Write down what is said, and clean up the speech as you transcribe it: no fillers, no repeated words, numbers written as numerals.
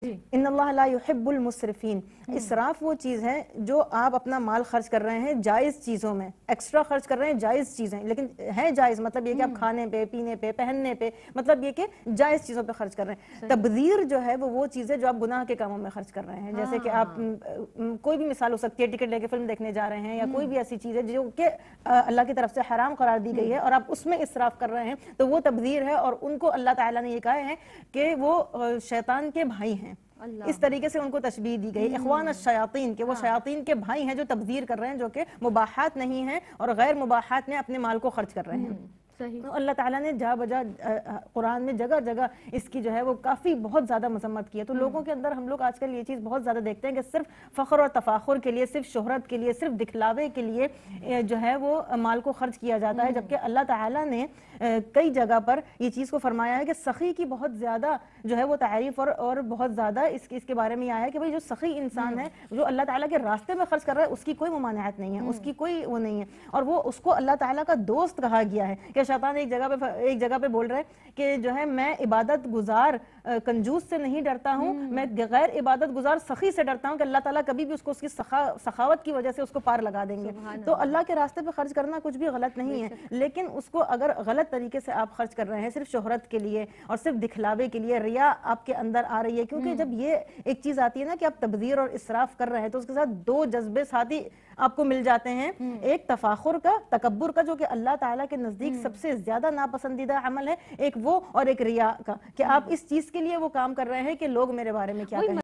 ان اللہ لا يحب المسرفین۔ اسراف وہ چیز ہے جو آپ اپنا مال خرچ کر رہے ہیں جائز چیزوں میں، ایکسٹرا خرچ کر رہے ہیں جائز چیزیں، لیکن ہے جائز مطلب یہ کہ آپ کھانے پہ، پینے پہ، پہننے پہ، مطلب یہ کہ جائز چیزوں پہ خرچ کر رہے ہیں۔ تبذیر جو ہے وہ چیز ہے جو آپ گناہ کے کاموں میں خرچ کر رہے ہیں، جیسے کہ آپ کوئی بھی مثال ہو سکتی ہے، ٹکٹ لے کے فلم دیکھنے جا رہے ہیں یا کوئی بھی ایسی چیز ہے جو کہ اللہ کی طرف سے حرام قرار دی گئی ہے اور آپ اس میں اسراف کر رہے ہیں، تو وہ تبذیر ہے، اور ان کو اللہ تعالیٰ نے یہ کہا ہے کہ وہ شیطان کے بھائی ہیں۔ اس طریقے سے ان کو تشبیہ دی گئی اخوان الشیاطین، کہ وہ شیاطین کے بھائی ہیں جو تبذیر کر رہے ہیں، جو کہ مباحات نہیں ہیں اور غیر مباحات میں اپنے مال کو خرچ کر رہے ہیں۔ اللہ تعالیٰ نے جا بجا قرآن میں جگہ جگہ اس کی جو ہے وہ کافی بہت زیادہ مذمت کی ہے۔ تو لوگوں کے اندر ہم لوگ آج کل یہ چیز بہت زیادہ دیکھتے ہیں کہ صرف فخر اور تفاخر کے لیے، صرف شہرت کے لیے، صرف دکھلاوے کے لیے جو ہے وہ مال کو خرچ کیا جاتا ہے، جبکہ اللہ تعالیٰ نے کئی جگہ پر یہ چیز کو فرمایا ہے کہ سخی کی بہت زیادہ جو ہے وہ تعریف اور بہت زیادہ اس کے بارے میں آیا ہے کہ بھئی جو سخی انسان ہے، جو اللہ تعالیٰ کے راستے میں خرچ کر رہا ہے، اس کی کوئی ممانعت نہیں ہے، اس کی کوئی وہ نہیں ہے، اور وہ اس کو اللہ تعالیٰ کا دوست کہا گیا ہے۔ کہ شیطان ایک جگہ پہ بول رہے کہ جو ہے میں عبادت گزار کنجوس سے نہیں ڈرتا ہوں، میں غیر عبادت گزار سخی سے ڈرتا ہوں کہ اللہ تعالیٰ کبھی بھی اس کو اس کی سخاوت کی وجہ سے اس کو پار لگا دیں گے۔ تو اللہ کے راستے پہ خرچ کرنا کچھ بھی غلط نہیں ہے، لیکن اس کو اگر غلط طریقے سے آپ خرچ کر رہے ہیں صرف شہرت کے لیے اور صرف دکھلاوے کے لیے، ریا آپ کے اندر آ رہی ہے، کیونکہ جب یہ ایک چیز آتی ہے نا کہ آپ تبذیر اور اسراف کر رہے ہیں تو اس کے ساتھ دو جذبے ساتھی آپ کو مل جاتے ہیں، ایک تفاخر کا، تکبر کا، جو کہ اللہ تعالیٰ کے نزدیک سب سے زیادہ ناپسندیدہ عمل ہے، ایک وہ، اور ایک ریا کا کہ آپ اس چیز کے لیے وہ کام کر رہے ہیں کہ لوگ میرے بارے میں کیا کہیں۔